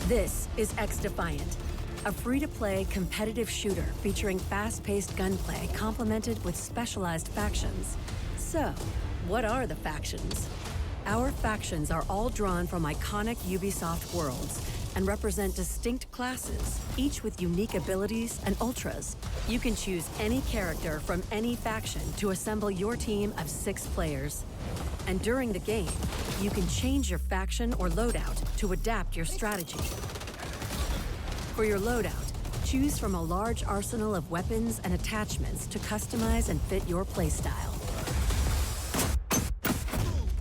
This is XDefiant, a free-to-play competitive shooter featuring fast-paced gunplay complemented with specialized factions. So, what are the factions? Our factions are all drawn from iconic Ubisoft worlds and represent distinct classes, each with unique abilities and ultras. You can choose any character from any faction to assemble your team of 6 players. And during the game, you can change your faction or loadout to adapt your strategy. For your loadout, choose from a large arsenal of weapons and attachments to customize and fit your playstyle.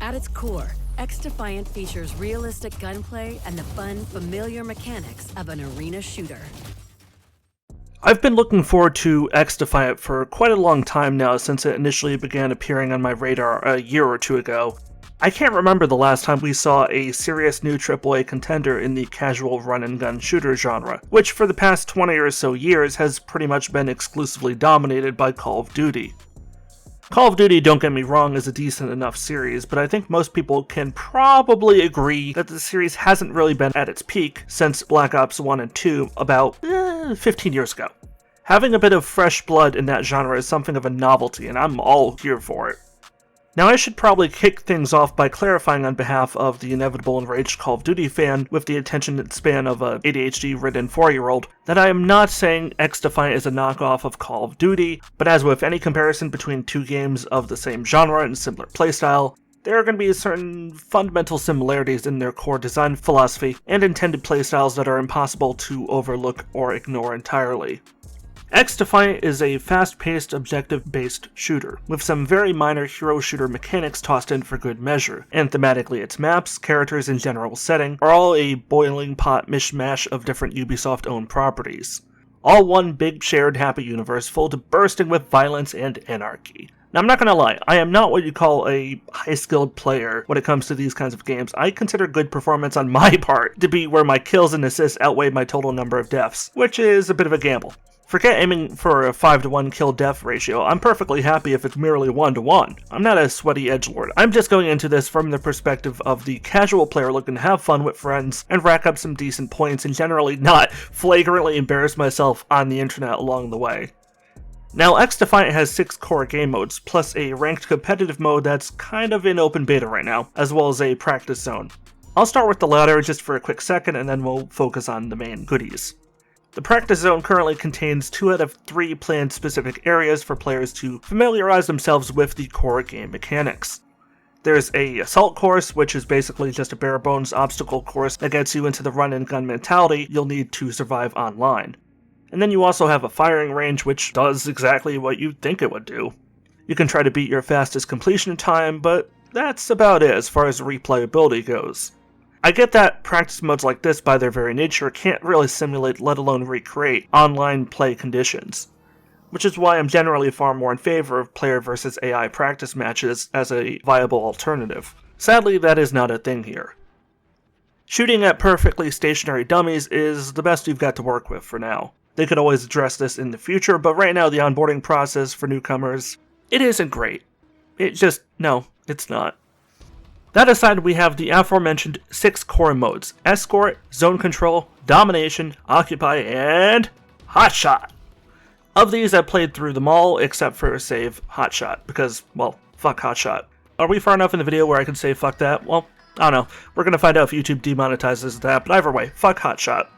At its core, XDefiant features realistic gunplay and the fun, familiar mechanics of an arena shooter. I've been looking forward to XDefiant for quite a long time now, since it initially began appearing on my radar a year or two ago. I can't remember the last time we saw a serious new AAA contender in the casual run-and-gun shooter genre, which for the past 20 or so years has pretty much been exclusively dominated by Call of Duty. Call of Duty, don't get me wrong, is a decent enough series, but I think most people can probably agree that the series hasn't really been at its peak since Black Ops 1 and 2 about 15 years ago. Having a bit of fresh blood in that genre is something of a novelty, and I'm all here for it. Now, I should probably kick things off by clarifying on behalf of the inevitable enraged Call of Duty fan with the attention span of a ADHD-ridden 4-year-old that I am not saying XDefiant is a knockoff of Call of Duty, but as with any comparison between two games of the same genre and similar playstyle, there are going to be certain fundamental similarities in their core design philosophy and intended playstyles that are impossible to overlook or ignore entirely. XDefiant is a fast-paced, objective-based shooter, with some very minor hero shooter mechanics tossed in for good measure, and thematically its maps, characters, and general setting are all a boiling pot mishmash of different Ubisoft-owned properties. All one big shared happy universe full to bursting with violence and anarchy. Now, I'm not gonna lie, I am not what you call a high-skilled player when it comes to these kinds of games. I consider good performance on my part to be where my kills and assists outweigh my total number of deaths, which is a bit of a gamble. Forget aiming for a 5-to-1 kill-death ratio, I'm perfectly happy if it's merely 1-to-1. I'm not a sweaty edgelord, I'm just going into this from the perspective of the casual player looking to have fun with friends and rack up some decent points and generally not flagrantly embarrass myself on the internet along the way. Now, XDefiant has 6 core game modes, plus a ranked competitive mode that's kind of in open beta right now, as well as a practice zone. I'll start with the latter just for a quick second and then we'll focus on the main goodies. The practice zone currently contains 2 out of 3 planned specific areas for players to familiarize themselves with the core game mechanics. There's a assault course, which is basically just a bare-bones obstacle course that gets you into the run-and-gun mentality you'll need to survive online. And then you also have a firing range, which does exactly what you'd think it would do. You can try to beat your fastest completion time, but that's about it as far as replayability goes. I get that practice modes like this, by their very nature, can't really simulate, let alone recreate, online play conditions, which is why I'm generally far more in favor of player versus AI practice matches as a viable alternative. Sadly, that is not a thing here. Shooting at perfectly stationary dummies is the best you've got to work with for now. They could always address this in the future, but right now the onboarding process for newcomers, it isn't great. No, it's not. That aside, we have the aforementioned 6 core modes: Escort, Zone Control, Domination, Occupy, and Hotshot. Of these, I've played through them all, except for save Hotshot, because, well, fuck Hotshot. Are we far enough in the video where I can say fuck that? Well, I don't know. We're gonna find out if YouTube demonetizes that, but either way, fuck Hotshot.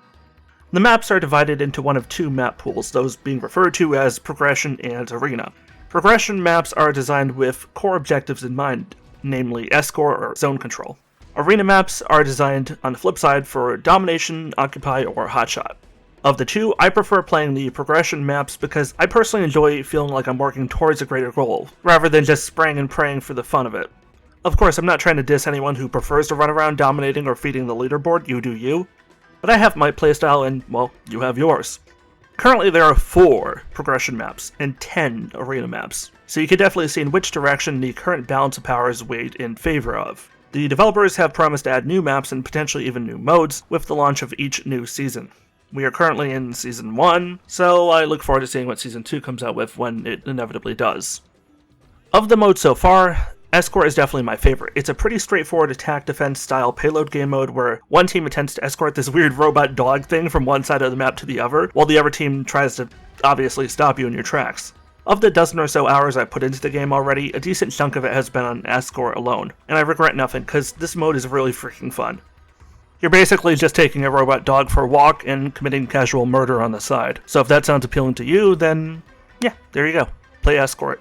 The maps are divided into one of 2 map pools, those being referred to as Progression and Arena. Progression maps are designed with core objectives in mind, namely Escort or Zone Control. Arena maps are designed on the flip side for Domination, Occupy, or Hotshot. Of the 2, I prefer playing the Progression maps because I personally enjoy feeling like I'm working towards a greater goal, rather than just spraying and praying for the fun of it. Of course, I'm not trying to diss anyone who prefers to run around dominating or feeding the leaderboard, you do you. But I have my playstyle and, well, you have yours. Currently there are 4 progression maps and 10 arena maps, so you can definitely see in which direction the current balance of power is weighed in favor of. The developers have promised to add new maps and potentially even new modes with the launch of each new season. We are currently in Season 1, so I look forward to seeing what Season 2 comes out with when it inevitably does. Of the modes so far, Escort is definitely my favorite. It's a pretty straightforward attack defense style payload game mode where one team attempts to escort this weird robot dog thing from one side of the map to the other, while the other team tries to obviously stop you in your tracks. Of the dozen or so hours I put into the game already, a decent chunk of it has been on Escort alone, and I regret nothing because this mode is really freaking fun. You're basically just taking a robot dog for a walk and committing casual murder on the side. So if that sounds appealing to you, then yeah, there you go. Play Escort.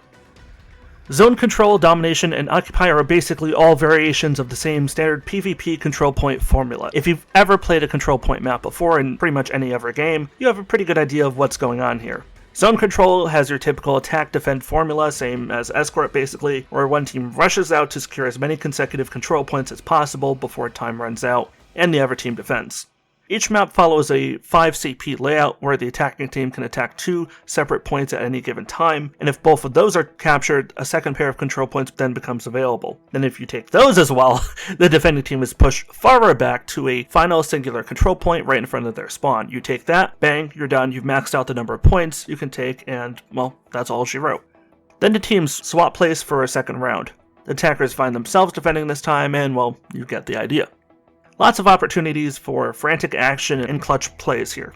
Zone Control, Domination, and Occupy are basically all variations of the same standard PvP control point formula. If you've ever played a control point map before in pretty much any other game, you have a pretty good idea of what's going on here. Zone Control has your typical attack-defend formula, same as Escort basically, where one team rushes out to secure as many consecutive control points as possible before time runs out, and the other team defends. Each map follows a 5 CP layout where the attacking team can attack 2 separate points at any given time, and if both of those are captured, a second pair of control points then becomes available. Then if you take those as well, the defending team is pushed farther back to a final singular control point right in front of their spawn. You take that, bang, you're done, you've maxed out the number of points you can take, and, well, that's all she wrote. Then the teams swap place for a second round. The attackers find themselves defending this time, and, well, you get the idea. Lots of opportunities for frantic action and clutch plays here.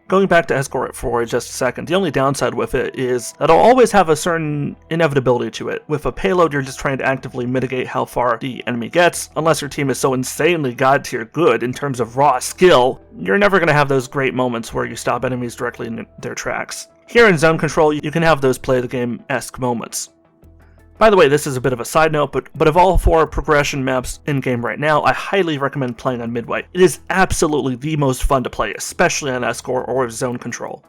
Going back to Escort for just a second, the only downside with it is that it'll always have a certain inevitability to it. With a payload, you're just trying to actively mitigate how far the enemy gets. Unless your team is so insanely god-tier good in terms of raw skill, you're never going to have those great moments where you stop enemies directly in their tracks. Here in Zone Control, you can have those play-the-game-esque moments. By the way, this is a bit of a side note, but of all 4 progression maps in-game right now, I highly recommend playing on Midway. It is absolutely the most fun to play, especially on Escort or Zone Control.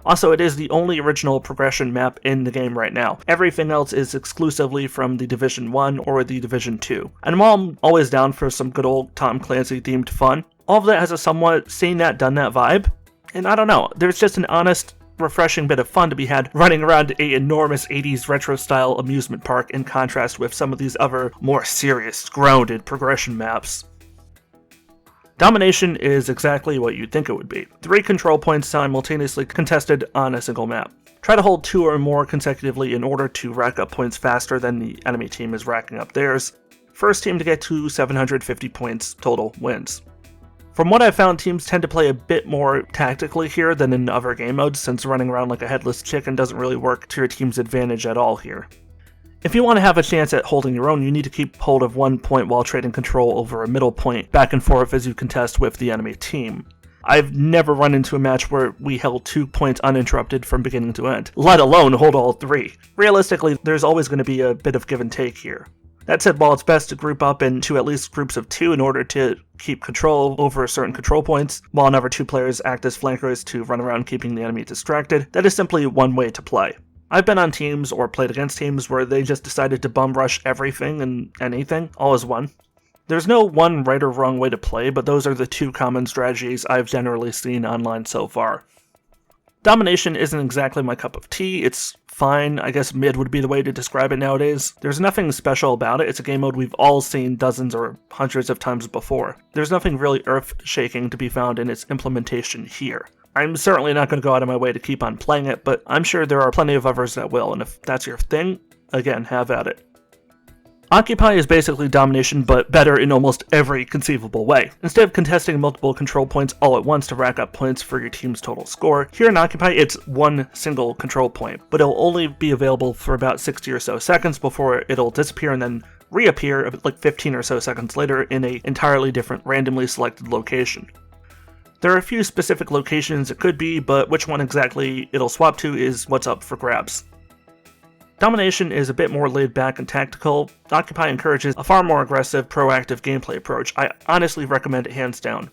Also, it is the only original progression map in the game right now. Everything else is exclusively from the Division 1 or the Division 2. And while I'm always down for some good old Tom Clancy themed fun, all of that has a somewhat seen that, done that vibe. And I don't know, there's just an honest, refreshing bit of fun to be had running around a enormous 80s retro-style amusement park in contrast with some of these other more serious, grounded progression maps. Domination is exactly what you'd think it would be. 3 control points simultaneously contested on a single map. Try to hold 2 or more consecutively in order to rack up points faster than the enemy team is racking up theirs. First team to get to 750 points total wins. From what I've found, teams tend to play a bit more tactically here than in other game modes, since running around like a headless chicken doesn't really work to your team's advantage at all here. If you want to have a chance at holding your own, you need to keep hold of one point while trading control over a middle point back and forth as you contest with the enemy team. I've never run into a match where we held 2 points uninterrupted from beginning to end, let alone hold all 3. Realistically, there's always going to be a bit of give and take here. That said, while it's best to group up into at least groups of 2 in order to keep control over certain control points, while another 2 players act as flankers to run around keeping the enemy distracted, that is simply one way to play. I've been on teams or played against teams where they just decided to bum rush everything and anything, all as one. There's no one right or wrong way to play, but those are the 2 common strategies I've generally seen online so far. Domination isn't exactly my cup of tea. It's fine. I guess mid would be the way to describe it nowadays. There's nothing special about it. It's a game mode we've all seen dozens or hundreds of times before. There's nothing really earth-shaking to be found in its implementation here. I'm certainly not going to go out of my way to keep on playing it, but I'm sure there are plenty of others that will, and if that's your thing, again, have at it. Occupy is basically domination, but better in almost every conceivable way. Instead of contesting multiple control points all at once to rack up points for your team's total score, here in Occupy it's one single control point, but it'll only be available for about 60 or so seconds before it'll disappear and then reappear like 15 or so seconds later in an entirely different randomly selected location. There are a few specific locations it could be, but which one exactly it'll swap to is what's up for grabs. Domination is a bit more laid back and tactical. Occupy encourages a far more aggressive, proactive gameplay approach. I honestly recommend it hands down.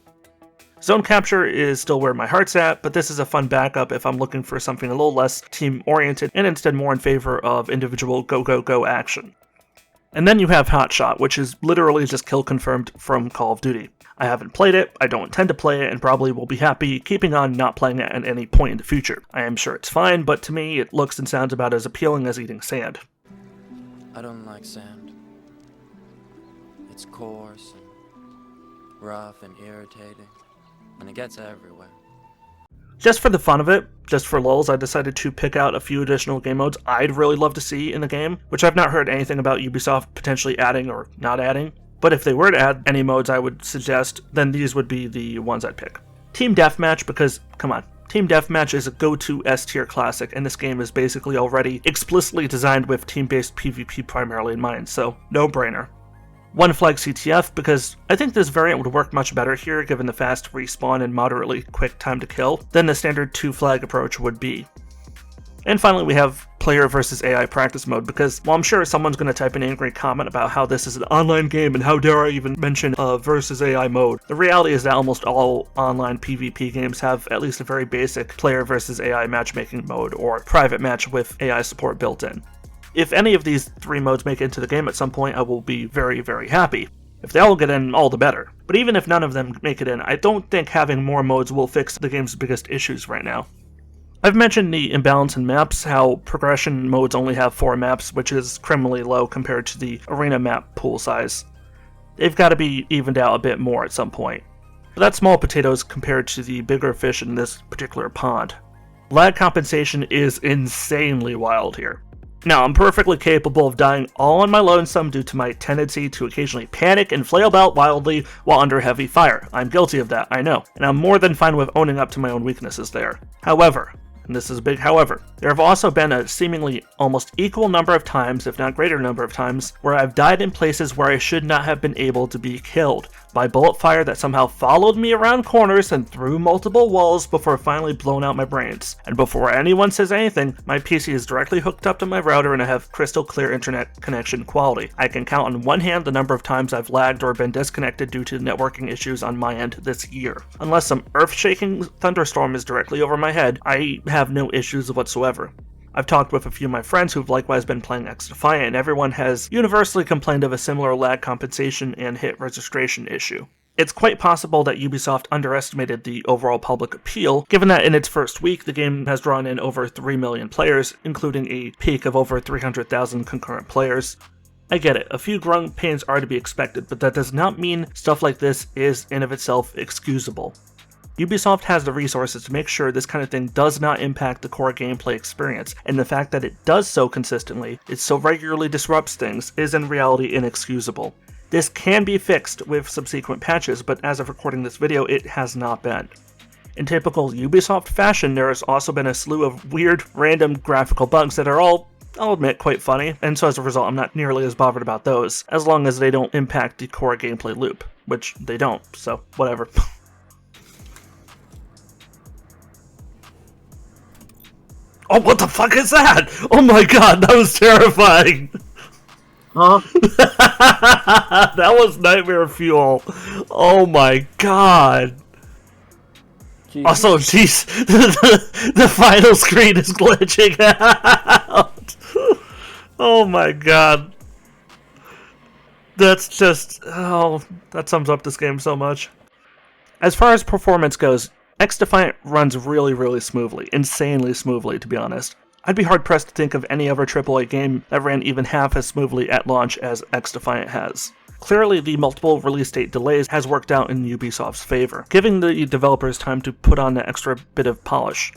Zone Capture is still where my heart's at, but this is a fun backup if I'm looking for something a little less team-oriented and instead more in favor of individual go-go-go action. And then you have Hotshot, which is literally just kill confirmed from Call of Duty. I haven't played it, I don't intend to play it, and probably will be happy keeping on not playing it at any point in the future. I am sure it's fine, but to me it looks and sounds about as appealing as eating sand. I don't like sand. It's coarse and rough and irritating, and it gets everywhere. Just for the fun of it, just for lulz, I decided to pick out a few additional game modes I'd really love to see in the game, which I've not heard anything about Ubisoft potentially adding or not adding. But if they were to add any modes I would suggest, then these would be the ones I'd pick. Team Deathmatch, because, come on, Team Deathmatch is a go-to S-tier classic, and this game is basically already explicitly designed with team-based PvP primarily in mind, so no-brainer. One Flag CTF, because I think this variant would work much better here given the fast respawn and moderately quick time to kill than the standard 2-flag approach would be. And finally we have player versus AI practice mode, because while I'm sure someone's going to type an angry comment about how this is an online game and how dare I even mention a versus AI mode, the reality is that almost all online PvP games have at least a very basic player versus AI matchmaking mode or private match with AI support built in. If any of these 3 modes make it into the game at some point, I will be very, very happy. If they all get in, all the better. But even if none of them make it in, I don't think having more modes will fix the game's biggest issues right now. I've mentioned the imbalance in maps, how progression modes only have 4 maps, which is criminally low compared to the arena map pool size. They've got to be evened out a bit more at some point. But that's small potatoes compared to the bigger fish in this particular pond. Lag compensation is insanely wild here. Now, I'm perfectly capable of dying all on my lonesome due to my tendency to occasionally panic and flail about wildly while under heavy fire. I'm guilty of that, I know, and I'm more than fine with owning up to my own weaknesses there. However, and this is a big however, there have also been a seemingly almost equal number of times, if not greater number of times, where I've died in places where I should not have been able to be killed, by bullet fire that somehow followed me around corners and through multiple walls before finally blowing out my brains. And before anyone says anything, my PC is directly hooked up to my router and I have crystal clear internet connection quality. I can count on one hand the number of times I've lagged or been disconnected due to networking issues on my end this year. Unless some earth-shaking thunderstorm is directly over my head, I have no issues whatsoever. I've talked with a few of my friends who've likewise been playing XDefiant, and everyone has universally complained of a similar lag compensation and hit registration issue. It's quite possible that Ubisoft underestimated the overall public appeal, given that in its first week the game has drawn in over 3 million players, including a peak of over 300,000 concurrent players. I get it, a few growing pains are to be expected, but that does not mean stuff like this is in of itself excusable. Ubisoft has the resources to make sure this kind of thing does not impact the core gameplay experience, and the fact that it does so consistently, it so regularly disrupts things, is in reality inexcusable. This can be fixed with subsequent patches, but as of recording this video, it has not been. In typical Ubisoft fashion, there has also been a slew of weird, random graphical bugs that are all, I'll admit, quite funny, and so as a result I'm not nearly as bothered about those, as long as they don't impact the core gameplay loop, which they don't, so whatever. Oh, what the fuck is that? Oh my god, that was terrifying! Huh? That was nightmare fuel. Oh my god. Jeez. Also, jeez, the final screen is glitching out. Oh my god. That's just, oh, that sums up this game so much. As far as performance goes, XDefiant runs really smoothly, insanely smoothly to be honest. I'd be hard pressed to think of any other AAA game that ran even half as smoothly at launch as XDefiant has. Clearly the multiple release date delays has worked out in Ubisoft's favor, giving the developers time to put on that extra bit of polish.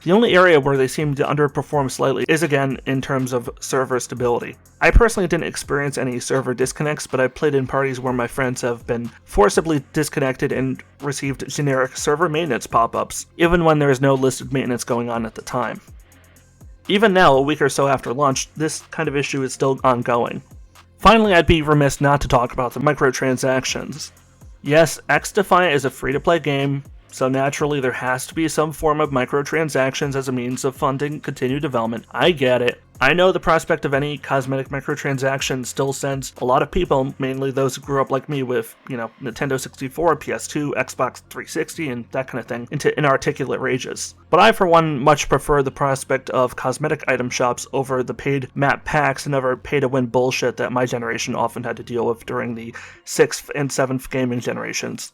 The only area where they seem to underperform slightly is again in terms of server stability. I personally didn't experience any server disconnects, but I played in parties where my friends have been forcibly disconnected and received generic server maintenance pop-ups, even when there is no listed maintenance going on at the time. Even now, a week or so after launch, this kind of issue is still ongoing. Finally, I'd be remiss not to talk about the microtransactions. Yes, XDefiant is a free-to-play game, so naturally there has to be some form of microtransactions as a means of funding continued development. I get it. I know the prospect of any cosmetic microtransactions still sends a lot of people, mainly those who grew up like me with, Nintendo 64, PS2, Xbox 360, and that kind of thing, into inarticulate rages. But I, for one, much prefer the prospect of cosmetic item shops over the paid map packs and other pay-to-win bullshit that my generation often had to deal with during the 6th and 7th gaming generations.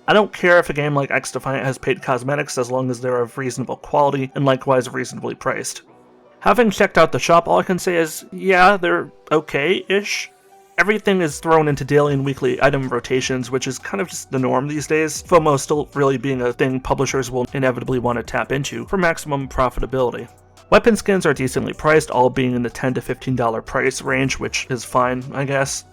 I don't care if a game like XDefiant has paid cosmetics as long as they're of reasonable quality and likewise reasonably priced. Having checked out the shop, all I can say is, yeah, they're okay-ish. Everything is thrown into daily and weekly item rotations, which is kind of just the norm these days, FOMO still really being a thing publishers will inevitably want to tap into for maximum profitability. Weapon skins are decently priced, all being in the $10 to $15 price range, which is fine, I guess.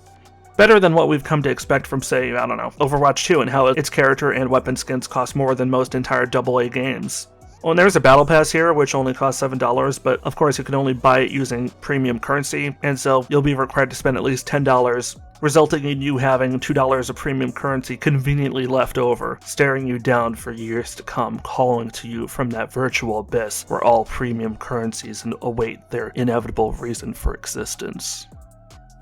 Better than what we've come to expect from, say, I don't know, Overwatch 2 and how its character and weapon skins cost more than most entire AA games. Well, and there's a battle pass here, which only costs $7, but of course you can only buy it using premium currency, and so you'll be required to spend at least $10, resulting in you having $2 of premium currency conveniently left over, staring you down for years to come, calling to you from that virtual abyss where all premium currencies await their inevitable reason for existence.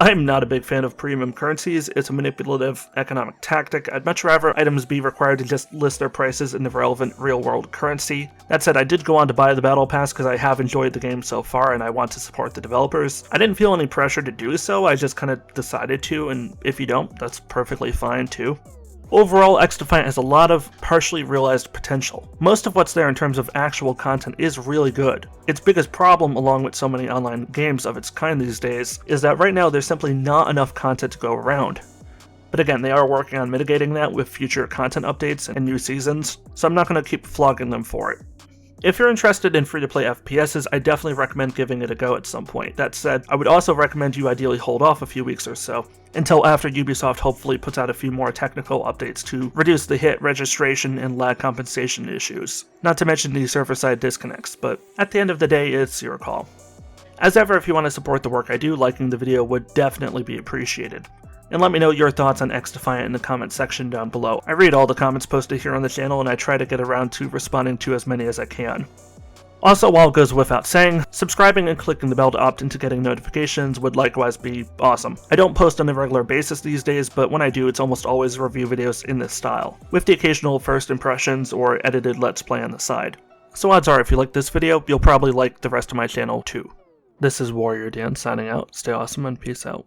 I'm not a big fan of premium currencies. It's a manipulative economic tactic. I'd much rather items be required to just list their prices in the relevant real-world currency. That said, I did go on to buy the Battle Pass because I have enjoyed the game so far and I want to support the developers. I didn't feel any pressure to do so, I just kind of decided to, and if you don't, that's perfectly fine too. Overall, XDefiant has a lot of partially realized potential. Most of what's there in terms of actual content is really good. Its biggest problem, along with so many online games of its kind these days, is that right now there's simply not enough content to go around. But again, they are working on mitigating that with future content updates and new seasons, so I'm not going to keep flogging them for it. If you're interested in free-to-play FPSs, I definitely recommend giving it a go at some point. That said, I would also recommend you ideally hold off a few weeks or so, until after Ubisoft hopefully puts out a few more technical updates to reduce the hit registration and lag compensation issues. Not to mention the server-side disconnects, but at the end of the day, it's your call. As ever, if you want to support the work I do, liking the video would definitely be appreciated. And let me know your thoughts on XDefiant in the comments section down below. I read all the comments posted here on the channel and I try to get around to responding to as many as I can. Also, while it goes without saying, subscribing and clicking the bell to opt into getting notifications would likewise be awesome. I don't post on a regular basis these days, but when I do, it's almost always review videos in this style, with the occasional first impressions or edited let's play on the side. So odds are if you like this video, you'll probably like the rest of my channel too. This is Warrior Dan signing out, stay awesome and peace out.